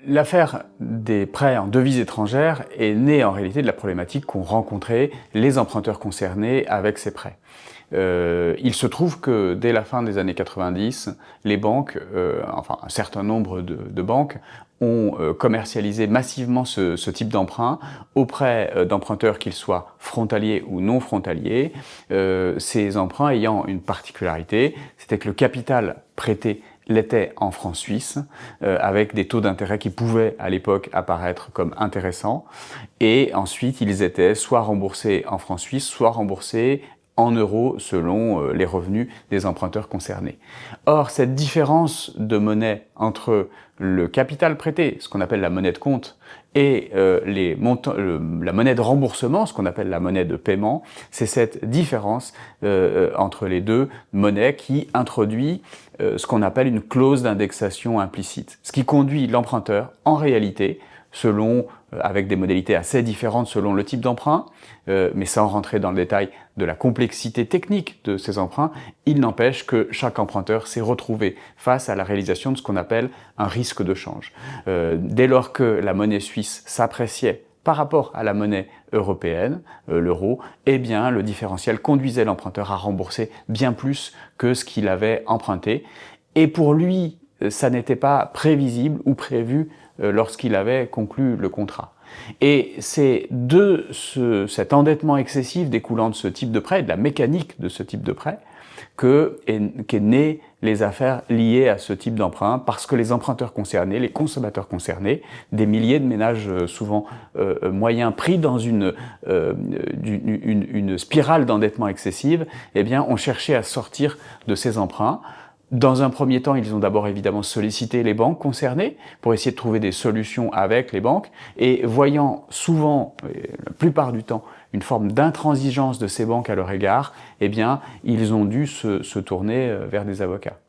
L'affaire des prêts en devises étrangères est née en réalité de la problématique qu'ont rencontré les emprunteurs concernés avec ces prêts. Il se trouve que dès la fin des années 90, les banques, enfin un certain nombre de banques, ont commercialisé massivement ce type d'emprunt auprès d'emprunteurs qu'ils soient frontaliers ou non frontaliers, ces emprunts ayant une particularité, c'était que le capital prêté l'était en francs suisses, avec des taux d'intérêt qui pouvaient à l'époque apparaître comme intéressants, et ensuite ils étaient soit remboursés en francs suisses, soit remboursés en euros selon les revenus des emprunteurs concernés. Or, cette différence de monnaie entre le capital prêté, ce qu'on appelle la monnaie de compte, et la monnaie de remboursement, ce qu'on appelle la monnaie de paiement, c'est cette différence entre les deux monnaies qui introduit ce qu'on appelle une clause d'indexation implicite, ce qui conduit l'emprunteur, en réalité, avec des modalités assez différentes selon le type d'emprunt, mais sans rentrer dans le détail de la complexité technique de ces emprunts, il n'empêche que chaque emprunteur s'est retrouvé face à la réalisation de ce qu'on appelle un risque de change. Dès lors que la monnaie suisse s'appréciait par rapport à la monnaie européenne, l'euro, eh bien le différentiel conduisait l'emprunteur à rembourser bien plus que ce qu'il avait emprunté. Et pour lui, ça n'était pas prévisible ou prévu lorsqu'il avait conclu le contrat. Et c'est de cet endettement excessif découlant de ce type de prêt, de la mécanique de ce type de prêt, qu'est né les affaires liées à ce type d'emprunt, parce que les emprunteurs concernés, les consommateurs concernés, des milliers de ménages souvent moyens pris dans une spirale d'endettement excessive, eh bien, ont cherché à sortir de ces emprunts. Dans un premier temps, ils ont d'abord évidemment sollicité les banques concernées pour essayer de trouver des solutions avec les banques, et voyant souvent, la plupart du temps, une forme d'intransigeance de ces banques à leur égard, eh bien, ils ont dû se tourner vers des avocats.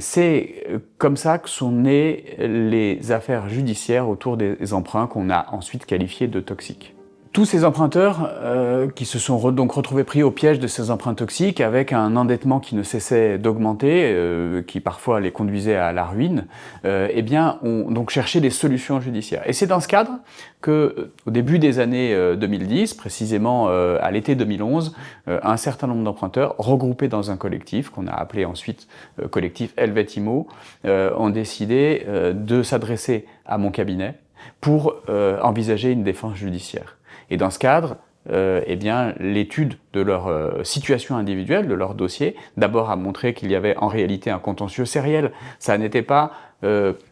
C'est comme ça que sont nées les affaires judiciaires autour des emprunts qu'on a ensuite qualifiés de toxiques. Tous ces emprunteurs qui se sont donc retrouvés pris au piège de ces emprunts toxiques avec un endettement qui ne cessait d'augmenter, qui parfois les conduisait à la ruine, eh bien, ont donc cherché des solutions judiciaires. Et c'est dans ce cadre que, au début des années 2010, précisément à l'été 2011, un certain nombre d'emprunteurs, regroupés dans un collectif, qu'on a appelé ensuite collectif Helvetimo, ont décidé de s'adresser à mon cabinet pour envisager une défense judiciaire. Et dans ce cadre, eh bien, l'étude de leur situation individuelle, de leur dossier, d'abord a montré qu'il y avait en réalité un contentieux sériel. Ça n'était pas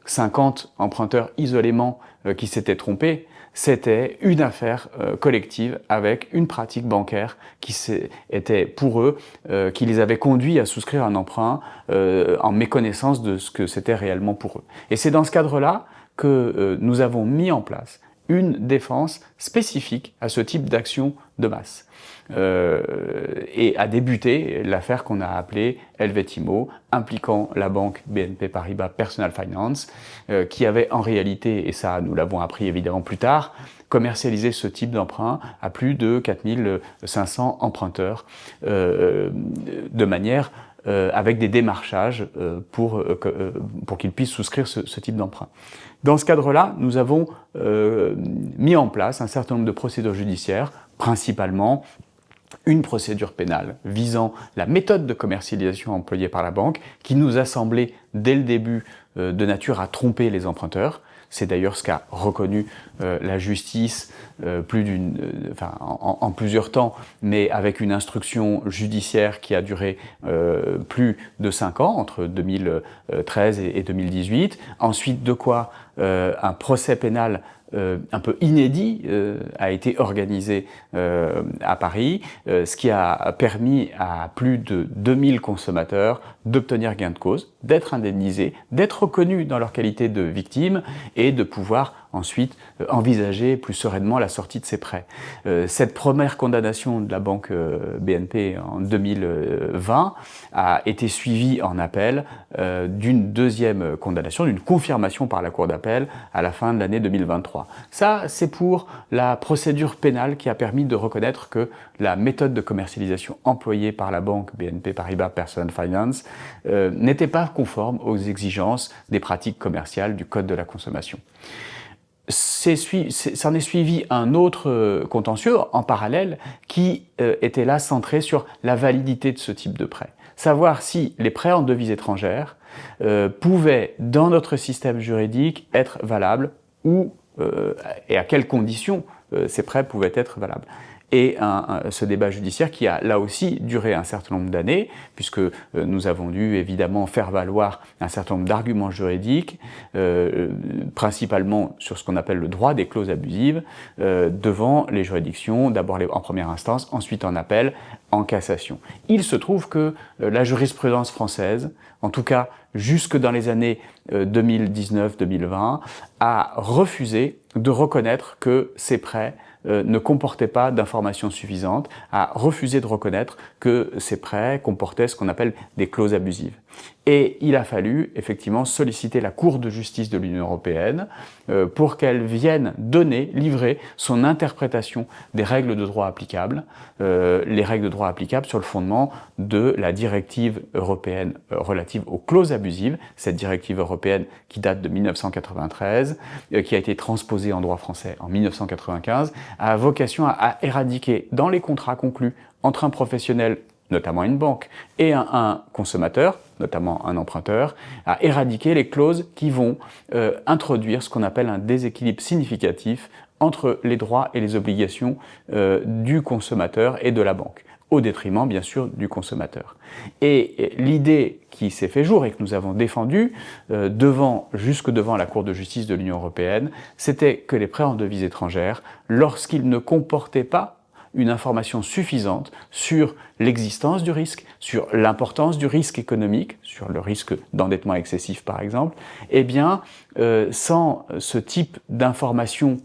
50 emprunteurs isolément qui s'étaient trompés, c'était une affaire collective avec une pratique bancaire qui était pour eux, qui les avait conduits à souscrire un emprunt en méconnaissance de ce que c'était réellement pour eux. Et c'est dans ce cadre-là que nous avons mis en place une défense spécifique à ce type d'action de masse. Et a débuté l'affaire qu'on a appelée Helvetimo, impliquant la banque BNP Paribas Personal Finance, qui avait en réalité, et ça nous l'avons appris évidemment plus tard, commercialisé ce type d'emprunt à plus de 4500 emprunteurs, de manière avec des démarchages pour qu'ils puissent souscrire ce type d'emprunt. Dans ce cadre-là, nous avons mis en place un certain nombre de procédures judiciaires, principalement une procédure pénale visant la méthode de commercialisation employée par la banque, qui nous a semblé dès le début de nature à tromper les emprunteurs. C'est d'ailleurs ce qu'a reconnu la justice en plusieurs temps, mais avec une instruction judiciaire qui a duré plus de 5 ans, entre 2013 et 2018. Ensuite, de quoi un procès pénal un peu inédit a été organisé à Paris, ce qui a permis à plus de 2000 consommateurs d'obtenir gain de cause, d'être indemnisés, d'être reconnus dans leur qualité de victimes et de pouvoir ensuite envisager plus sereinement la sortie de ces prêts. Cette première condamnation de la banque BNP en 2020 a été suivie en appel d'une deuxième condamnation, d'une confirmation par la Cour d'appel à la fin de l'année 2023. Ça, c'est pour la procédure pénale qui a permis de reconnaître que la méthode de commercialisation employée par la banque BNP Paribas Personal Finance n'était pas conforme aux exigences des pratiques commerciales du Code de la consommation. S'en est suivi un autre contentieux en parallèle qui était là centré sur la validité de ce type de prêt. Savoir si les prêts en devises étrangères pouvaient, dans notre système juridique, être valables ou et à quelles conditions ces prêts pouvaient être valables. Et ce débat judiciaire qui a là aussi duré un certain nombre d'années, puisque nous avons dû évidemment faire valoir un certain nombre d'arguments juridiques, principalement sur ce qu'on appelle le droit des clauses abusives, devant les juridictions, d'abord en première instance, ensuite en appel, en cassation. Il se trouve que la jurisprudence française, en tout cas jusque dans les années 2019-2020, a refusé de reconnaître que ces prêts ne comportait pas d'informations suffisantes, a refusé de reconnaître que ces prêts comportaient ce qu'on appelle des clauses abusives. Et il a fallu effectivement solliciter la Cour de justice de l'Union européenne pour qu'elle vienne livrer son interprétation des règles de droit applicables, les règles de droit applicables sur le fondement de la directive européenne relative aux clauses abusives, cette directive européenne qui date de 1993, qui a été transposée en droit français en 1995, a vocation à éradiquer dans les contrats conclus entre un professionnel, notamment une banque, et un consommateur, notamment un emprunteur, à éradiquer les clauses qui vont introduire ce qu'on appelle un déséquilibre significatif entre les droits et les obligations du consommateur et de la banque, au détriment bien sûr du consommateur. Et l'idée qui s'est fait jour et que nous avons défendue jusque devant la Cour de justice de l'Union européenne, c'était que les prêts en devises étrangères, lorsqu'ils ne comportaient pas une information suffisante sur l'existence du risque, sur l'importance du risque économique, sur le risque d'endettement excessif par exemple, eh bien, sans ce type d'information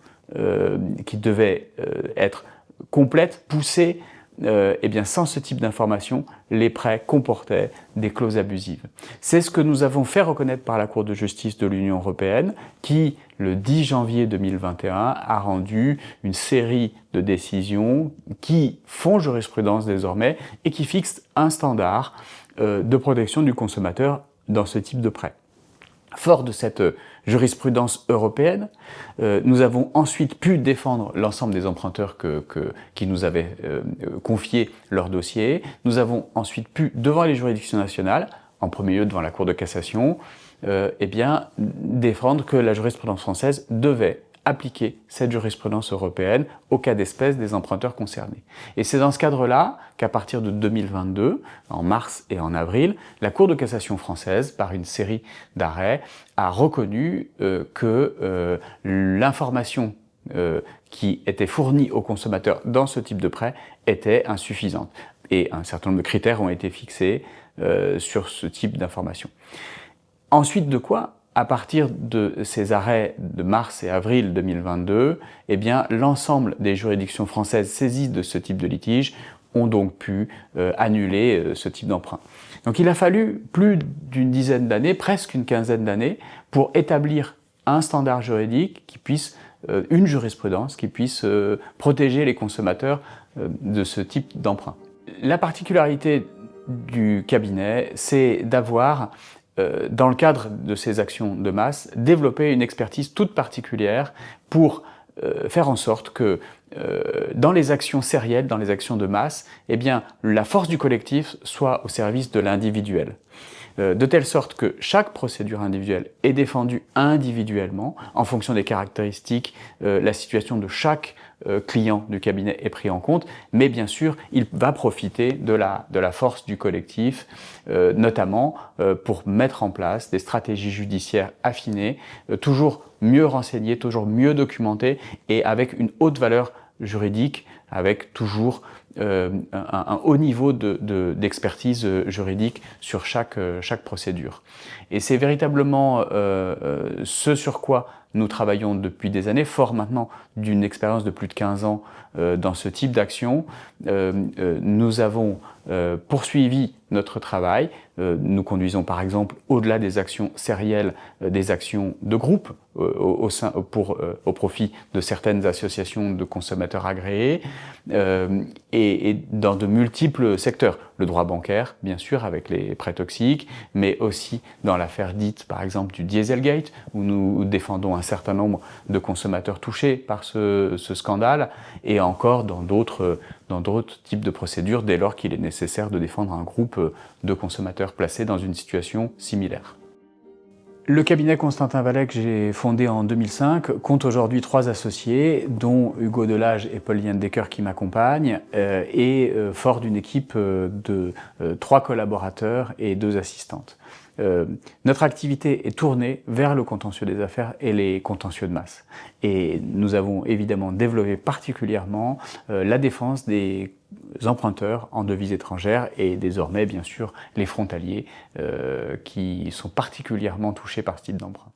qui devait être complète, poussée, eh bien, sans ce type d'information, les prêts comportaient des clauses abusives. C'est ce que nous avons fait reconnaître par la Cour de justice de l'Union européenne, qui, le 10 janvier 2021, a rendu une série de décisions qui font jurisprudence désormais et qui fixent un standard de protection du consommateur dans ce type de prêt. Fort de cette jurisprudence européenne, nous avons ensuite pu défendre l'ensemble des emprunteurs qui nous avaient confié leur dossier. Nous avons ensuite pu, devant les juridictions nationales, en premier lieu devant la Cour de cassation, eh bien, défendre que la jurisprudence française devait appliquer cette jurisprudence européenne au cas d'espèce des emprunteurs concernés. Et c'est dans ce cadre-là qu'à partir de 2022, en mars et en avril, la Cour de cassation française, par une série d'arrêts, a reconnu que l'information qui était fournie aux consommateurs dans ce type de prêt était insuffisante. Et un certain nombre de critères ont été fixés sur ce type d'information. Ensuite de quoi, à partir de ces arrêts de mars et avril 2022, eh bien, l'ensemble des juridictions françaises saisies de ce type de litige ont donc pu annuler ce type d'emprunt. Donc il a fallu plus d'une dizaine d'années, presque une quinzaine d'années, pour établir un standard juridique qui puisse, une jurisprudence qui puisse protéger les consommateurs de ce type d'emprunt. La particularité du cabinet, c'est d'avoir dans le cadre de ces actions de masse, développer une expertise toute particulière pour faire en sorte que dans les actions sérielles, dans les actions de masse, eh bien, la force du collectif soit au service de l'individuel. De telle sorte que chaque procédure individuelle est défendue individuellement, en fonction des caractéristiques, la situation de chaque client du cabinet est pris en compte, mais bien sûr, il va profiter de la force du collectif, notamment pour mettre en place des stratégies judiciaires affinées, toujours mieux renseignées, toujours mieux documentées et avec une haute valeur juridique avec toujours un haut niveau d'expertise juridique sur chaque procédure. Et c'est véritablement ce sur quoi nous travaillons depuis des années, fort maintenant d'une expérience de plus de 15 ans dans ce type d'action. Nous avons poursuivi notre travail. Nous conduisons par exemple, au-delà des actions sérielles, des actions de groupe au profit de certaines associations de consommateurs agréés et dans de multiples secteurs. Le droit bancaire, bien sûr, avec les prêts toxiques, mais aussi dans l'affaire dite, par exemple, du Dieselgate, où nous défendons un certain nombre de consommateurs touchés par ce scandale, et encore dans d'autres types de procédures, dès lors qu'il est nécessaire de défendre un groupe de consommateurs placés dans une situation similaire. Le cabinet Constantin Vallet que j'ai fondé en 2005 compte aujourd'hui 3 associés, dont Hugo Delage et Paul Liendecker qui m'accompagnent, et fort d'une équipe de 3 collaborateurs et 2 assistantes. Notre activité est tournée vers le contentieux des affaires et les contentieux de masse. Et nous avons évidemment développé particulièrement la défense des emprunteurs en devises étrangères et désormais bien sûr les frontaliers qui sont particulièrement touchés par ce type d'emprunt.